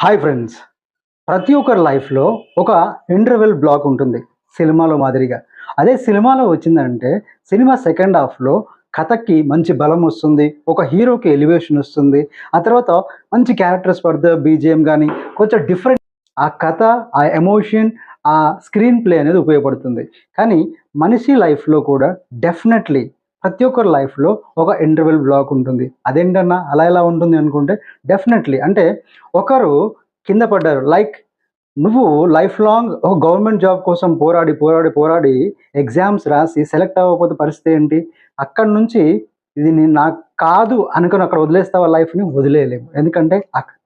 Hi friends. ప్రతి ఒక్కరి లైఫ్‌లో ఒక ఇంటర్వెల్ బ్లాక్ ఉంటుంది. సినిమాలో మాదిరిగా. అదే సినిమాలో వచ్చిందంటే సినిమా సెకండ్ హాఫ్‌లో కథకి మంచి బలం వస్తుంది. ఒక హీరోకి ఎలివేషన్ వస్తుంది. ఆ తర్వాత మంచి క్యారెక్టర్స్ బీజీఎం గాని కొంచెం డిఫరెంట్ ఆ కథ, ఆ ఎమోషన్, ఆ స్క్రీన్ ప్లే అనేది ఉపయోగపడుతుంది. కానీ మనిషి లైఫ్‌లో కూడా డెఫినెట్‌లీ ప్రతి ఒక్కరి లైఫ్‌లో ఒక ఇంటర్వెల్ బ్లాక్ ఉంటుంది. అదేంటన్నా అలా ఎలా ఉంటుంది అనుకుంటే డెఫినెట్‌లీ అంటే ఒకరు కింద పడ్డారు. లైక్ నువ్వు లైఫ్ లాంగ్ ఒక గవర్నమెంట్ జాబ్ కోసం పోరాడి ఎగ్జామ్స్ రాసి సెలెక్ట్ అవ్వకపోతే పరిస్థితి ఏంటి? అక్కడి నుంచి ఇది నేను నాకు కాదు అనుకుని అక్కడ వదిలేస్తావా లైఫ్‌ని? వదిలేయలేము. ఎందుకంటే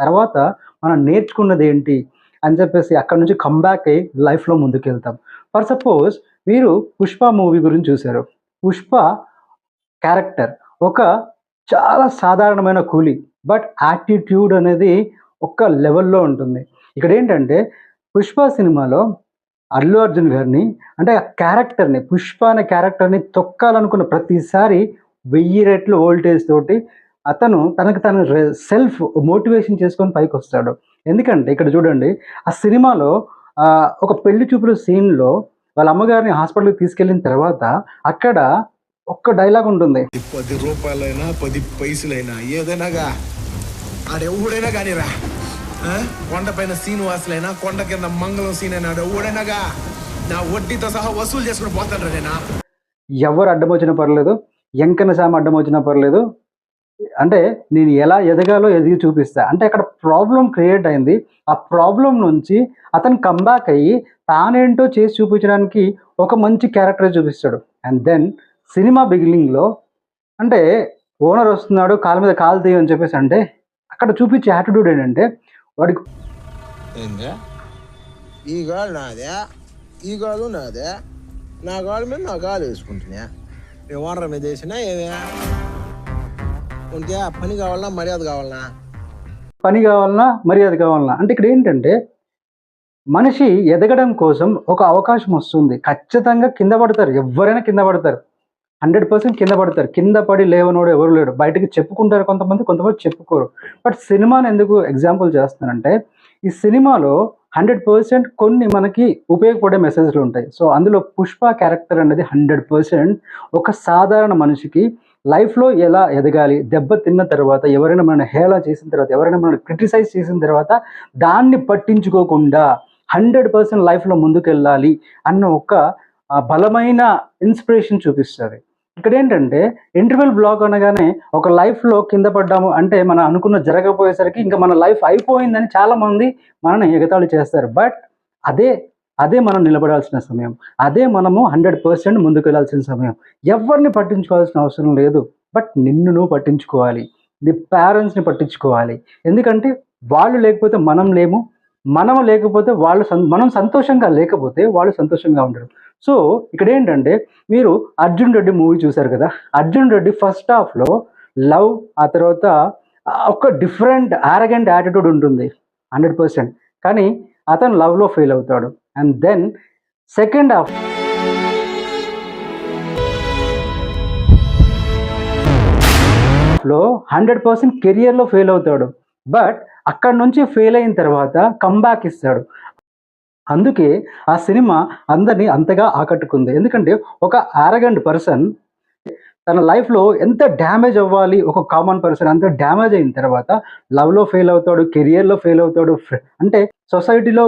తర్వాత మనం నేర్చుకున్నదేంటి అని చెప్పేసి అక్కడి నుంచి కమ్‌బ్యాక్ అయ్యి లైఫ్‌లో ముందుకెళ్తాం. ఫర్ సపోజ్ మీరు 'పుష్ప' మూవీ గురించి చూసారు. 'పుష్ప' క్యారెక్టర్ ఒక చాలా సాధారణమైన కూలీ. బట్ యాటిట్యూడ్ అనేది ఒక లెవెల్‌లో ఉంటుంది. ఇక్కడేంటంటే 'పుష్ప' సినిమాలో అల్లు అర్జున్ గారిని అంటే ఆ క్యారెక్టర్‌ని 'పుష్ప' అనే క్యారెక్టర్‌ని తొక్కాలనుకున్న ప్రతిసారి 1000 రెట్లు వోల్టేజ్ తోటి అతను తనకు తను సెల్ఫ్ మోటివేషన్ చేసుకొని పైకొస్తాడు. ఎందుకంటే ఇక్కడ చూడండి ఆ సినిమాలో ఒక పెళ్లి చూపుల సీన్‌లో వాళ్ళ అమ్మగారిని హాస్పిటల్‌కి తీసుకెళ్ళిన తర్వాత అక్కడ ఒక్క డైలాగ్ ఉంటుంది. ₹10 10 పైసలైనా ఏదైనాగా ఆడెవడైనా కానీరా కొండపైన శ్రీనివాసులైనా కొండ కింద మంగళం సీన్ అయినా ఆడెవడైనాగా నా వడ్డీతో సహా వసూలు చేసుకుని పోతాడు నేనా. ఎవరు అడ్డమొచ్చినా పర్లేదు. ఎంకన్న సామి అడ్డమొచ్చినా పర్లేదు. అంటే నేను ఎలా ఎదగాలో ఎదిగి చూపిస్తా. అంటే అక్కడ ప్రాబ్లమ్ క్రియేట్ అయింది. ఆ ప్రాబ్లమ్ నుంచి అతను కమ్‌బ్యాక్ అయ్యి తానేంటో చేసి చూపించడానికి ఒక మంచి క్యారెక్టర్ చూపిస్తాడు. అండ్ దెన్ సినిమా బిగినింగ్‌లో అంటే ఓనర్ వస్తున్నాడు కాళ్ళ మీద కాలు తీయి అని చెప్పేసి అంటే అక్కడ చూపించే యాటిట్యూడ్ ఏంటంటే వాడికి ఈ గాలు నాదే, ఈ గాలు నాదే, నా గాలు మీద నా గాలు వేసుకుంటున్నా. నేను ఓనర్ మీద వేసినా ఏమే ఉంటే పని కావాలన్నా మర్యాద కావాలన్నా పని కావాలన్నా, మర్యాద కావాలన్నా అంటే ఇక్కడ ఏంటంటే మనిషి ఎదగడం కోసం ఒక అవకాశం వస్తుంది. ఖచ్చితంగా కింద పడతారు. ఎవ్వరైనా కింద పడతారు. 100% కింద పడతారు. కింద పడి లేవనోడు ఎవరు లేడు. బయటకి చెప్పుకుంటారు కొంతమంది, కొంతమంది చెప్పుకోరు. బట్ సినిమాని ఎందుకు ఎగ్జాంపుల్ చేస్తున్నానంటే, ఈ సినిమాలో 100% కొన్ని మనకి ఉపయోగపడే మెసేజ్‌లుంటాయి. సో, అందులో 'పుష్ప' క్యారెక్టర్ అనేది 100% ఒక సాధారణ మనిషికి లైఫ్‌లో ఎలా ఎదగాలి, దెబ్బ తిన్న తర్వాత, ఎవరైనా మనల్ని హేళన చేసిన తర్వాత, ఎవరైనా మనల్ని క్రిటిసైజ్ చేసిన తర్వాత, దాన్ని పట్టించుకోకుండా 100% లైఫ్‌లో ముందుకెళ్ళాలి అన్న ఒక బలమైన ఇన్స్పిరేషన్ చూపిస్తది. ఇక్కడేంటంటే ఇంటర్వెల్ బ్లాక్ అనగానే ఒక లైఫ్‌లో కింద పడ్డాము అంటే మనం అనుకున్నది జరగకపోయేసరికి ఇంక మన లైఫ్ అయిపోయిందని చాలామంది మనల్ని ఎగతాళి చేస్తారు. బట్ అదే, అదే మనం నిలబడాల్సిన సమయం. అదే మనము 100% ముందుకెళ్ళాల్సిన సమయం. ఎవ్వరిని పట్టించుకోవాల్సిన అవసరం లేదు. బట్ నిన్ను నువ్వు పట్టించుకోవాలి. నీ పేరెంట్స్‌ని పట్టించుకోవాలి. ఎందుకంటే వాళ్ళు లేకపోతే మనం లేము. మనం లేకపోతే వాళ్ళు మనం సంతోషంగా లేకపోతే వాళ్ళు సంతోషంగా ఉండరు. సో, ఇక్కడేంటంటే మీరు 'అర్జున్ రెడ్డి' మూవీ చూసారు కదా! 'అర్జున్ రెడ్డి' ఫస్ట్ హాఫ్‌లో లవ్ ఆ తర్వాత ఒక డిఫరెంట్ యారగెంట్ యాటిట్యూడ్ ఉంటుంది 100%. కానీ అతను లవ్‌లో ఫెయిల్ అవుతాడు. అండ్ దెన్ సెకండ్ హాఫ్‌లో 100% కెరియర్‌లో ఫెయిల్ అవుతాడు. బట్ అక్కడి నుంచి ఫెయిల్ అయిన తర్వాత కమ్‌బ్యాక్ ఇస్తాడు. అందుకే ఆ సినిమా అందరిని అంతగా ఆకట్టుకుంది. ఎందుకంటే ఒక యారగెంట్ పర్సన్ తన లైఫ్‌లో ఎంత డ్యామేజ్ అవ్వాలి, ఒక కామన్ పర్సన్ అంత డ్యామేజ్ అయిన తర్వాత లవ్‌లో ఫెయిల్ అవుతాడు, కెరియర్‌లో ఫెయిల్ అవుతాడు. అంటే సొసైటీలో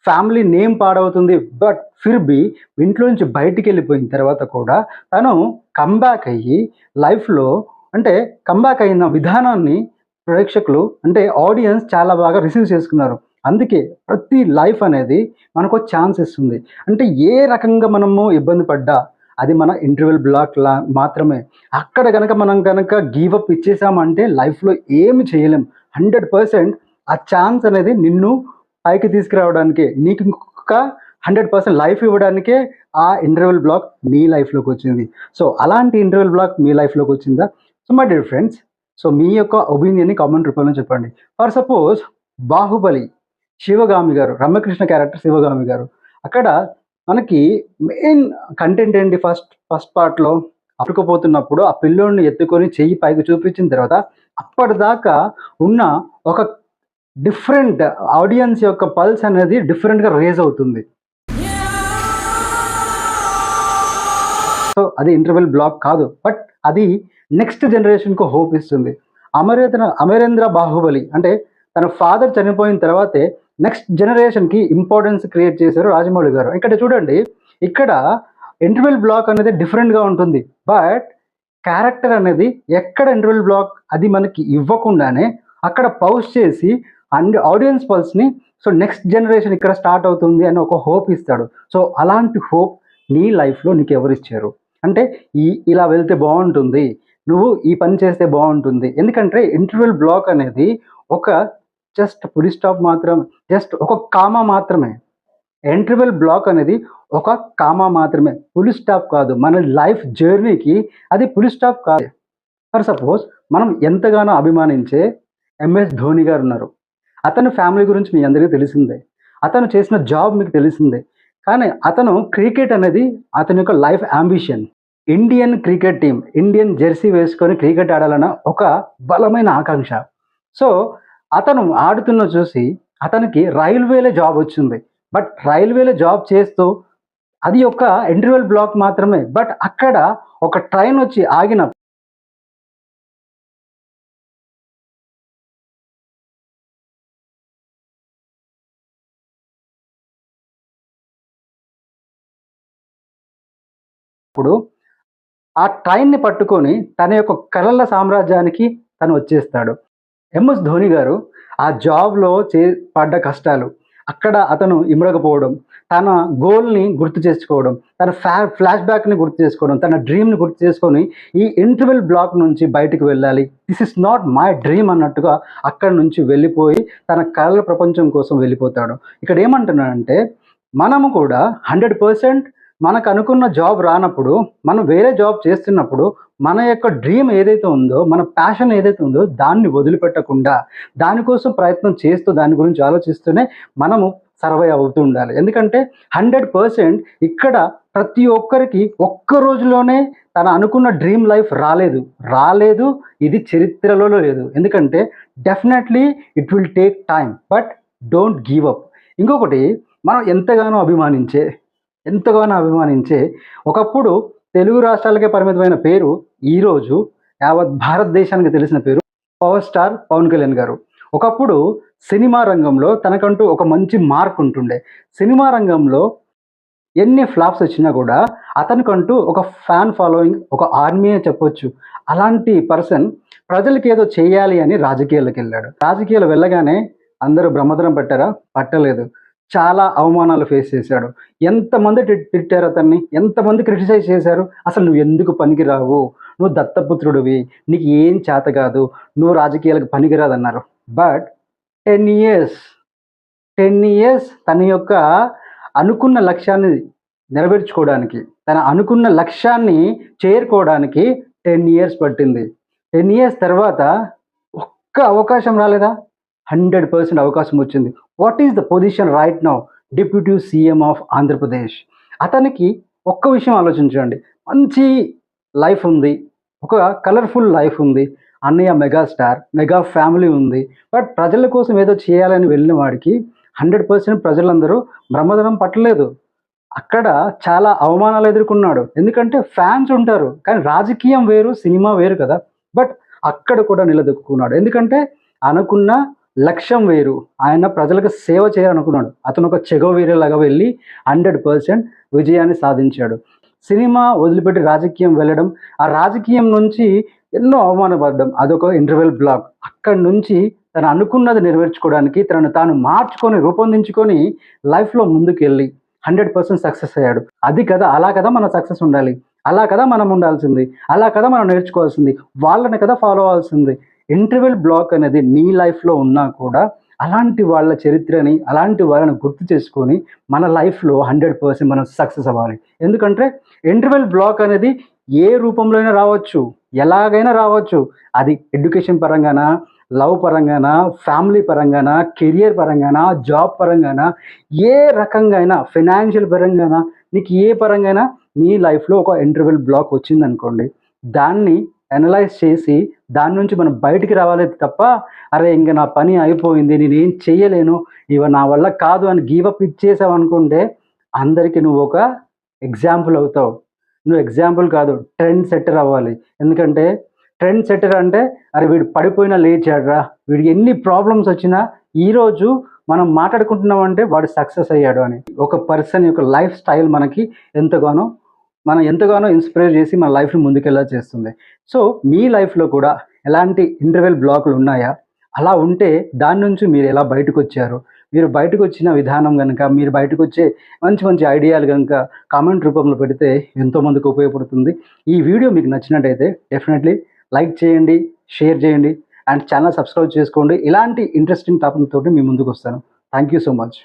ఫ్యామిలీ నేమ్ పాడవుతుంది. బట్ ఫిర్ బీ ఇంట్లో నుంచి బయటికెళ్ళిపోయిన తర్వాత కూడా తను కమ్‌బ్యాక్ అయ్యి లైఫ్‌లో అంటే కమ్‌బ్యాక్ అయిన విధానాన్ని ప్రేక్షకులు అంటే ఆడియన్స్ చాలా బాగా రిసీవ్ చేసుకున్నారు. అందుకే ప్రతి లైఫ్ అనేది మనకో ఛాన్స్ ఇస్తుంది. అంటే ఏ రకంగా మనము ఇబ్బంది పడ్డా అది మన ఇంటర్వెల్ బ్లాక్‌లా మాత్రమే. అక్కడ గనక మనం గనక గివ్ అప్ ఇచ్చేసామంటే లైఫ్‌లో ఏమి చేయలేం. 100% ఆ ఛాన్స్ అనేది నిన్ను పైకి తీసుకురావడానికే, నీకు ఇంకొక 100% లైఫ్ ఇవ్వడానికే ఆ ఇంటర్వెల్ బ్లాక్ నీ లైఫ్‌లోకొచ్చింది. సో, అలాంటి ఇంటర్వెల్ బ్లాక్ మీ లైఫ్‌లోకొచ్చిందా? So, my dear friends, so మీ యొక్క ఒపీనియన్‌ని కామెంట్ రూపంలో చెప్పండి. ఫర్ సపోజ్ 'బాహుబలి' శివగామి గారు, రమ్యకృష్ణ క్యారెక్టర్ శివగామి గారు. అక్కడ మనకి మెయిన్ కంటెంట్ ఏంటి ఫస్ట్ పార్ట్‌లో అతుక్కుపోతున్నప్పుడు ఆ పిల్లోడిని ఎత్తుకొని చెయ్యి పైకి చూపించిన తర్వాత అప్పటిదాకా ఉన్న ఒక డిఫరెంట్ ఆడియన్స్ యొక్క పల్స్ అనేది డిఫరెంట్గా రేజ్ అవుతుంది. సో అది ఇంటర్వెల్ బ్లాక్ కాదు, బట్ అది నెక్స్ట్ జనరేషన్కు హోప్ ఇస్తుంది. అమరేంద్ర బాహుబలి అంటే తన ఫాదర్ చనిపోయిన తర్వాతే నెక్స్ట్ జనరేషన్కి ఇంపార్టెన్స్ క్రియేట్ చేశారు రాజమౌళి గారు. ఇక్కడ చూడండి, ఇక్కడ ఇంటర్వెల్ బ్లాక్ అనేది డిఫరెంట్గా ఉంటుంది, బట్ క్యారెక్టర్ అనేది ఎక్కడ ఇంటర్వెల్ బ్లాక్ అది మనకి ఇవ్వకుండానే అక్కడ పౌజ్ చేసి అండ్ ఆడియన్స్ పల్స్ని సో నెక్స్ట్ జనరేషన్ ఇక్కడ స్టార్ట్ అవుతుంది అని ఒక హోప్ ఇస్తాడు. సో అలాంటి హోప్ నీ లైఫ్లో నీకు ఎవరు ఇచ్చారు అంటే ఇలా వెళ్తే బాగుంటుంది, నువ్వు ఈ పని చేస్తే బాగుంటుంది. ఎందుకంటే ఇంటర్వెల్ బ్లాక్ అనేది ఒక జస్ట్ పులి స్టాప్ మాత్రం, జస్ట్ ఒక కామా మాత్రమే. ఇంటర్వెల్ బ్లాక్ అనేది ఒక కామా మాత్రమే, పులి స్టాప్ కాదు. మన లైఫ్ జర్నీకి అది పులి స్టాప్ కాదు. ఫర్ సపోజ్ మనం ఎంతగానో అభిమానించే ఎంఎస్ ధోని గారు ఉన్నారు. అతని ఫ్యామిలీ గురించి మీ అందరికీ తెలిసిందే, అతను చేసిన జాబ్ మీకు తెలిసిందే. కానీ అతను క్రికెట్ అనేది అతని యొక్క life ambition. Indian cricket team, Indian Jersey వేసుకొని క్రికెట్ ఆడాలన్న ఒక బలమైన ఆకాంక్ష. సో అతను ఆడుతున్న చూసి అతనికి రైల్వేలో జాబ్ వచ్చింది. బట్ రైల్వేలో జాబ్ చేస్తూ అది ఒక ఇంటర్వెల్ బ్లాక్ మాత్రమే. బట్ అక్కడ ఒక ట్రైన్ వచ్చి ఆగిన ఇప్పుడు ఆ ట్రైన్ని పట్టుకొని తన యొక్క కలల సామ్రాజ్యానికి తను వచ్చేస్తాడు. ఎంఎస్ ధోని గారు ఆ జాబ్లో పడ్డ కష్టాలు, అక్కడ అతను ఇమడకపోవడం, తన గోల్ని గుర్తు చేసుకోవడం, తన ఫ్లాష్ బ్యాక్ని గుర్తు చేసుకోవడం, తన డ్రీమ్ని గుర్తు చేసుకొని ఈ ఇంటర్వెల్ బ్లాక్ నుంచి బయటకు వెళ్ళాలి, this is not my dream అన్నట్టుగా అక్కడి నుంచి వెళ్ళిపోయి తన కళల ప్రపంచం కోసం వెళ్ళిపోతాడు. ఇక్కడ ఏమంటున్నాడంటే మనము కూడా 100% మనకు అనుకున్న జాబ్ రానప్పుడు, మనం వేరే జాబ్ చేస్తున్నప్పుడు మన యొక్క డ్రీమ్ ఏదైతే ఉందో, మన ప్యాషన్ ఏదైతే ఉందో దాన్ని వదిలిపెట్టకుండా దానికోసం ప్రయత్నం చేస్తూ దాని గురించి ఆలోచిస్తూనే మనము సర్వైవ్ అవుతూ ఉండాలి. ఎందుకంటే 100% ఇక్కడ ప్రతి ఒక్కరికి ఒక్క రోజులోనే తను అనుకున్న డ్రీమ్ లైఫ్ రాలేదు, ఇది చరిత్రలో లేదు. ఎందుకంటే definitely it will take time, but don't give up. ఇంకొకటి, మనం ఎంతగానో అభిమానించే ఒకప్పుడు తెలుగు రాష్ట్రాలకే పరిమితమైన పేరు ఈరోజు యావత్ భారతదేశానికి తెలిసిన పేరు పవర్ స్టార్ పవన్ కళ్యాణ్ గారు. ఒకప్పుడు సినిమా రంగంలో తనకంటూ ఒక మంచి మార్క్ ఉంటుండే. సినిమా రంగంలో ఎన్ని ఫ్లాప్స్ వచ్చినా కూడా అతనికంటూ ఒక ఫ్యాన్ ఫాలోయింగ్, ఒక ఆర్మీ చెప్పొచ్చు. అలాంటి పర్సన్ ప్రజలకి ఏదో చేయాలి అని రాజకీయాలకు వెళ్ళాడు. రాజకీయాలు వెళ్ళగానే అందరూ బ్రహ్మదరం పట్టారా? పట్టలేదు. చాలా అవమానాలు ఫేస్ చేశాడు. ఎంతమంది తిట్టారు అతన్ని, ఎంతమంది క్రిటిసైజ్ చేశారు. అసలు నువ్వు ఎందుకు పనికిరావు, నువ్వు దత్తపుత్రుడివి, నీకు ఏం చేత కాదు, నువ్వు రాజకీయాలకు పనికిరాదన్నారు. బట్ 10 ఇయర్స్ తన యొక్క అనుకున్న లక్ష్యాన్ని నెరవేర్చుకోవడానికి, తన అనుకున్న లక్ష్యాన్ని చేరుకోవడానికి 10 ఇయర్స్ పట్టింది. 10 ఇయర్స్ తర్వాత ఒక్క అవకాశం రాలేదా? 100% అవకాశం వచ్చింది. What is the position right now? Deputy CM of Andhra Pradesh. అతనికి ఒక్క విషయం ఆలోచించండి, మంచి లైఫ్ ఉంది, ఒక కలర్ఫుల్ లైఫ్ ఉంది, అన్నయ్య మెగాస్టార్, మెగా ఫ్యామిలీ ఉంది. బట్ ప్రజల కోసం ఏదో చేయాలని వెళ్ళిన వాడికి 100% ప్రజలందరూ బ్రహ్మదనం పట్టలేదు. అక్కడ చాలా అవమానాలు ఎదుర్కొన్నాడు. ఎందుకంటే ఫ్యాన్స్ ఉంటారు, కానీ రాజకీయం వేరు, సినిమా వేరు కదా. బట్ అక్కడ కూడా నిలదొక్కున్నాడు. ఎందుకంటే అనుకున్న లక్ష్యం వేరు, ఆయన ప్రజలకు సేవ చేయాలనుకున్నాడు. అతను ఒక చెగోవీరులాగా వెళ్ళి 100% విజయాన్ని సాధించాడు. సినిమా వదిలిపెట్టి రాజకీయం వెళ్ళడం, ఆ రాజకీయం నుంచి ఎన్నో అవమానపడ్డం, అదొక ఇంటర్వెల్ బ్లాక్. అక్కడి నుంచి తను అనుకున్నది నెరవేర్చుకోవడానికి తనను తాను మార్చుకొని రూపొందించుకొని లైఫ్లో ముందుకు వెళ్ళి 100% సక్సెస్ అయ్యాడు. అది కదా, అలా కదా మన సక్సెస్ ఉండాలి, అలా కదా మనం ఉండాల్సింది, అలా కదా మనం నేర్చుకోవాల్సింది, వాళ్ళని కదా ఫాలో అవ్వాల్సింది. ఇంటర్వెల్ బ్లాక్ అనేది నీ లైఫ్లో ఉన్నా కూడా అలాంటి వాళ్ళ చరిత్రని, అలాంటి వాళ్ళని గుర్తు చేసుకొని మన లైఫ్లో 100% మనం సక్సెస్ అవ్వాలి. ఎందుకంటే ఇంటర్వెల్ బ్లాక్ అనేది ఏ రూపంలో అయినా రావచ్చు, ఎలాగైనా రావచ్చు. అది ఎడ్యుకేషన్ పరంగానా, లవ్ పరంగానా, ఫ్యామిలీ పరంగానా, కెరియర్ పరంగానా, జాబ్ పరంగానా, ఏ రకంగా అయినా, ఫైనాన్షియల్ పరంగానా, నీకు ఏ పరంగా అయినా నీ లైఫ్లో ఒక ఇంటర్వెల్ బ్లాక్ వచ్చిందనుకోండి, దాన్ని అనలైజ్ చేసి దాని నుంచి మనం బయటికి రావాలి తప్ప, అరే ఇంక నా పని అయిపోయింది, నేనేం చెయ్యలేను, నా వల్ల కాదు అని గివప్ ఇచ్చేసావనుకుంటే అందరికీ నువ్వు ఒక ఎగ్జాంపుల్ అవుతావు. నువ్వు ఎగ్జాంపుల్ కాదు, ట్రెండ్ సెట్టర్ అవ్వాలి. ఎందుకంటే ట్రెండ్ సెట్టర్ అంటే, అరే వీడు పడిపోయినా లేచాడురా, వీడికి ఎన్ని ప్రాబ్లమ్స్ వచ్చినా ఈరోజు మనం మాట్లాడుకుంటున్నామంటే వాడు సక్సెస్ అయ్యాడు అని. ఒక పర్సన్ యొక్క లైఫ్ స్టైల్ మనకి ఎంతగానో ఇన్స్పైర్ చేసి మన లైఫ్ని ముందుకెళ్ళా చేస్తుంది. సో మీ లైఫ్లో కూడా ఎలాంటి ఇంటర్వెల్ బ్లాక్లు ఉన్నాయా? అలా ఉంటే దాని నుంచి మీరు ఎలా బయటకు వచ్చారు? మీరు బయటకు వచ్చిన విధానం కనుక, మీరు బయటకు వచ్చే మంచి మంచి ఐడియాలు కనుక కామెంట్ రూపంలో పెడితే ఎంతోమందికి ఉపయోగపడుతుంది. ఈ వీడియో మీకు నచ్చినట్టయితే డెఫినెట్లీ లైక్ చేయండి, షేర్ చేయండి అండ్ ఛానల్ సబ్స్క్రైబ్ చేసుకోండి. ఇలాంటి ఇంట్రెస్టింగ్ టాపిక్ తోటి మీ ముందుకు వస్తాను. Thank you so much.